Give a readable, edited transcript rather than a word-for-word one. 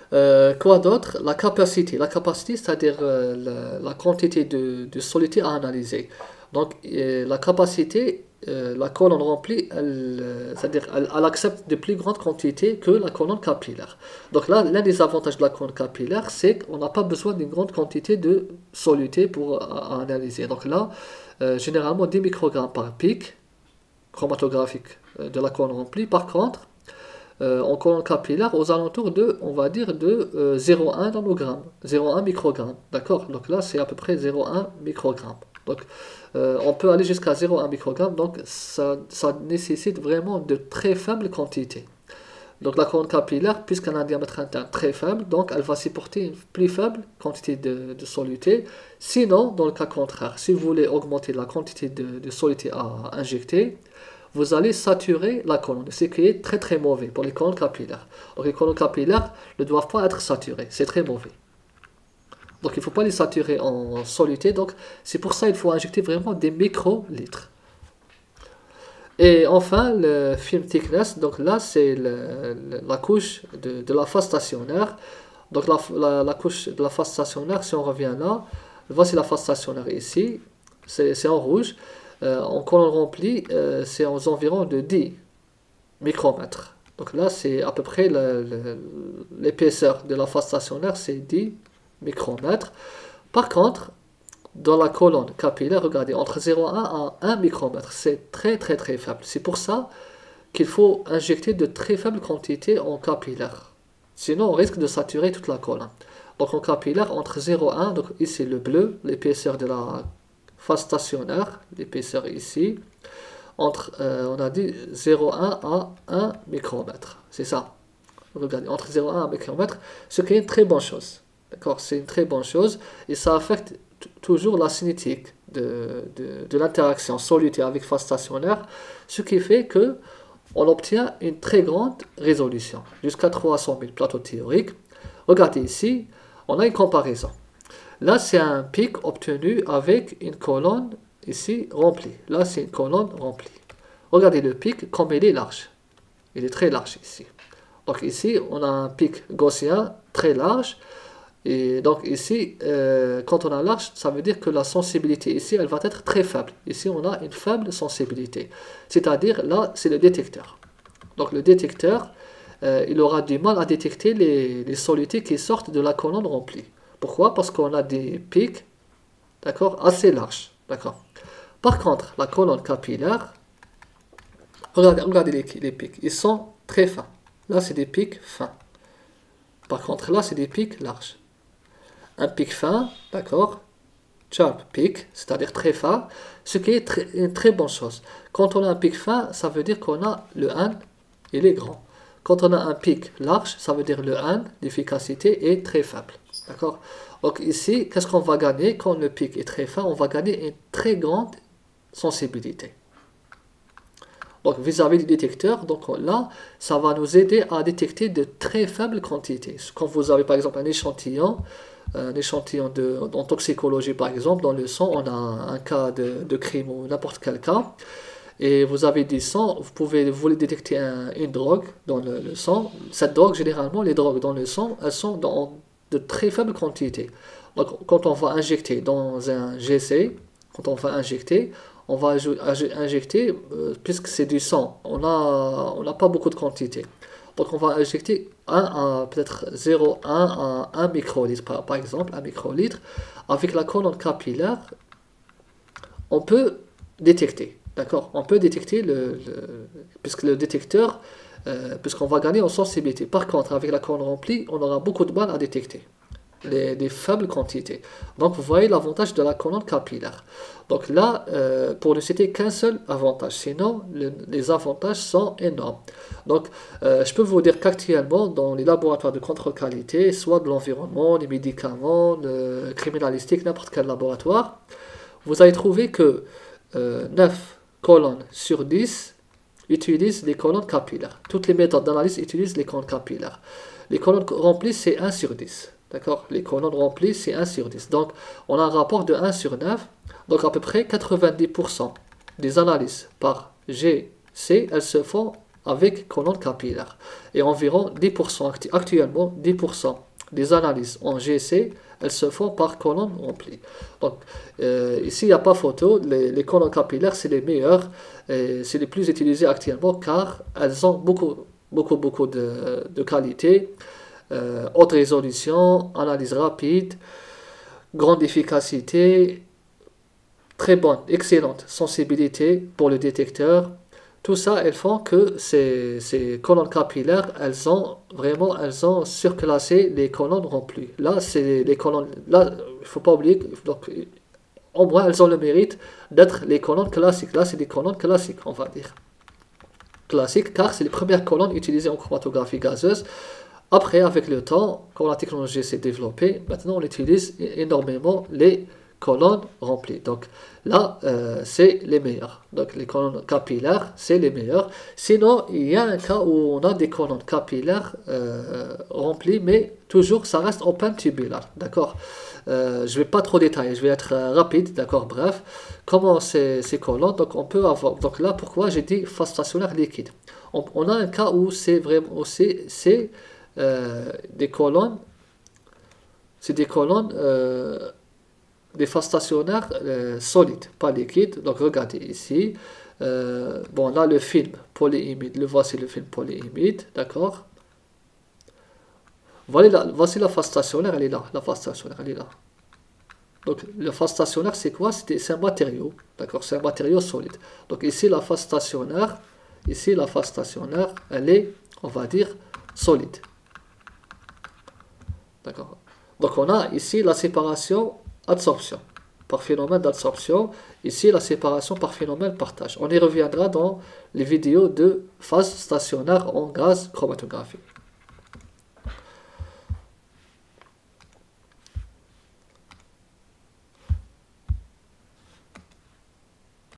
Quoi d'autre? La capacité. La capacité, c'est-à-dire la quantité de soluté à analyser. Donc, la capacité, la colonne remplie, c'est-à-dire elle accepte de plus grandes quantités que la colonne capillaire. Donc là, l'un des avantages de la colonne capillaire, c'est qu'on n'a pas besoin d'une grande quantité de soluté pour à analyser. Donc là, généralement 10 microgrammes par pic chromatographique de la colonne remplie. Par contre, en colonne capillaire aux alentours de, on va dire, de 0,1 nanogramme, 0,1 microgramme. D'accord? Donc là, c'est à peu près 0,1 microgramme. Donc, on peut aller jusqu'à 0,1 microgramme. Donc, ça nécessite vraiment de très faibles quantités. Donc, la colonne capillaire, puisqu'elle a un diamètre interne très faible, donc elle va supporter une plus faible quantité de soluté. Sinon, dans le cas contraire, si vous voulez augmenter la quantité de soluté à injecter, vous allez saturer la colonne, ce qui est très très mauvais pour les colonnes capillaires. Donc les colonnes capillaires ne doivent pas être saturées, c'est très mauvais. Donc il ne faut pas les saturer en soluté, donc c'est pour ça qu'il faut injecter vraiment des microlitres. Et enfin, le film thickness, donc là c'est la couche de la phase stationnaire. Donc la couche de la phase stationnaire, si on revient là, voici la phase stationnaire ici, c'est en rouge. En colonne remplie, c'est aux environs de 10 micromètres. Donc là, c'est à peu près l'épaisseur de la phase stationnaire, c'est 10 micromètres. Par contre, dans la colonne capillaire, regardez, entre 0,1 à 1 micromètre, c'est très très très faible. C'est pour ça qu'il faut injecter de très faibles quantités en capillaire. Sinon, on risque de saturer toute la colonne. Donc en capillaire, entre 0,1, donc ici le bleu, l'épaisseur de la phase stationnaire, l'épaisseur ici, entre, on a dit 0,1 à 1 micromètre. C'est ça. Regardez, entre 0,1 à 1 micromètre, ce qui est une très bonne chose. D'accord? C'est une très bonne chose et ça affecte toujours la cinétique de l'interaction soluté avec phase stationnaire, ce qui fait que on obtient une très grande résolution, jusqu'à 300 000 plateaux théoriques. Regardez ici, on a une comparaison. Là, c'est un pic obtenu avec une colonne ici remplie. Là, c'est une colonne remplie. Regardez le pic comme il est large. Il est très large ici. Donc ici, on a un pic gaussien très large. Et donc ici, quand on a large, ça veut dire que la sensibilité ici, elle va être très faible. Ici, on a une faible sensibilité. C'est-à-dire, là, c'est le détecteur. Donc le détecteur, il aura du mal à détecter les solutés qui sortent de la colonne remplie. Pourquoi? Parce qu'on a des pics, d'accord, assez larges, d'accord. Par contre, la colonne capillaire, regardez les pics, ils sont très fins. Là, c'est des pics fins. Par contre, là, c'est des pics larges. Un pic fin, d'accord, sharp peak, c'est-à-dire très fin, ce qui est une très bonne chose. Quand on a un pic fin, ça veut dire qu'on a le 1, il est grand. Quand on a un pic large, ça veut dire le 1, l'efficacité est très faible. D'accord? Donc ici, qu'est-ce qu'on va gagner? Quand le pic est très fin, on va gagner une très grande sensibilité. Donc vis-à-vis du détecteur, donc là, ça va nous aider à détecter de très faibles quantités. Quand vous avez par exemple un échantillon en toxicologie par exemple, dans le sang, on a un cas de crime ou n'importe quel cas, et vous avez du sang, vous voulez détecter une drogue dans le sang. Cette drogue, généralement, les drogues dans le sang, elles sont dans de très faibles quantités. Donc, quand on va injecter dans un GC, quand on va injecter, puisque c'est du sang, on n'a pas beaucoup de quantité. Donc, on va injecter peut-être 0,1 à 1 microlitre, par exemple, 1 microlitre. Avec la colonne capillaire, on peut détecter. D'accord? On peut détecter puisque le détecteur, puisqu'on va gagner en sensibilité. Par contre, avec la colonne remplie, on aura beaucoup de mal à détecter des faibles quantités. Donc, vous voyez l'avantage de la colonne capillaire. Donc là, pour ne citer qu'un seul avantage, sinon les avantages sont énormes. Donc, je peux vous dire qu'actuellement, dans les laboratoires de contrôle qualité, soit de l'environnement, les médicaments, le criminalistique, n'importe quel laboratoire, vous allez trouver que 9 colonnes sur 10 utilisent les colonnes capillaires. Toutes les méthodes d'analyse utilisent les colonnes capillaires. Les colonnes remplies, c'est 1 sur 10. D'accord? Les colonnes remplies, c'est 1 sur 10. Donc, on a un rapport de 1 sur 9. Donc, à peu près 90% des analyses par GC, elles se font avec colonne capillaire. Et environ 10%, actuellement 10% des analyses en GC, elles se font par colonne remplie. Donc ici, il n'y a pas photo, les colonnes capillaires, c'est les meilleures, c'est les plus utilisées actuellement car elles ont beaucoup de qualité, haute résolution, analyse rapide, grande efficacité, très bonne, excellente sensibilité pour le détecteur. Tout ça, elles font que ces colonnes capillaires, elles ont surclassé les colonnes remplies. Là, c'est les colonnes, là, il faut pas oublier, donc, au moins, elles ont le mérite d'être les colonnes classiques. Là, c'est des colonnes classiques, on va dire. Classiques, car c'est les premières colonnes utilisées en chromatographie gazeuse. Après, avec le temps, quand la technologie s'est développée, maintenant, on utilise énormément les colonnes remplies. Donc là, c'est les meilleurs. Donc les colonnes capillaires, c'est les meilleurs. Sinon, il y a un cas où on a des colonnes capillaires remplies, mais toujours, ça reste open tubulaire. D'accord. Je ne vais pas trop détailler, je vais être rapide. D'accord. Bref, comment ces colonnes, donc on peut avoir. Donc là, pourquoi j'ai dit phase stationnaire liquide. On a un cas où c'est vraiment aussi des colonnes. C'est des colonnes. Des phases stationnaires solides, pas liquides. Donc regardez ici. Bon, là le film polyimide, voici le film polyimide, d'accord. Voici la phase stationnaire, elle est là. La phase stationnaire, elle est là. Donc la phase stationnaire, c'est quoi? C'est un matériau, d'accord. C'est un matériau solide. Donc ici la phase stationnaire, elle est, on va dire, solide, d'accord. Donc on a ici la séparation adsorption, par phénomène d'adsorption, ici la séparation par phénomène partage. On y reviendra dans les vidéos de phase stationnaire en gaz chromatographique.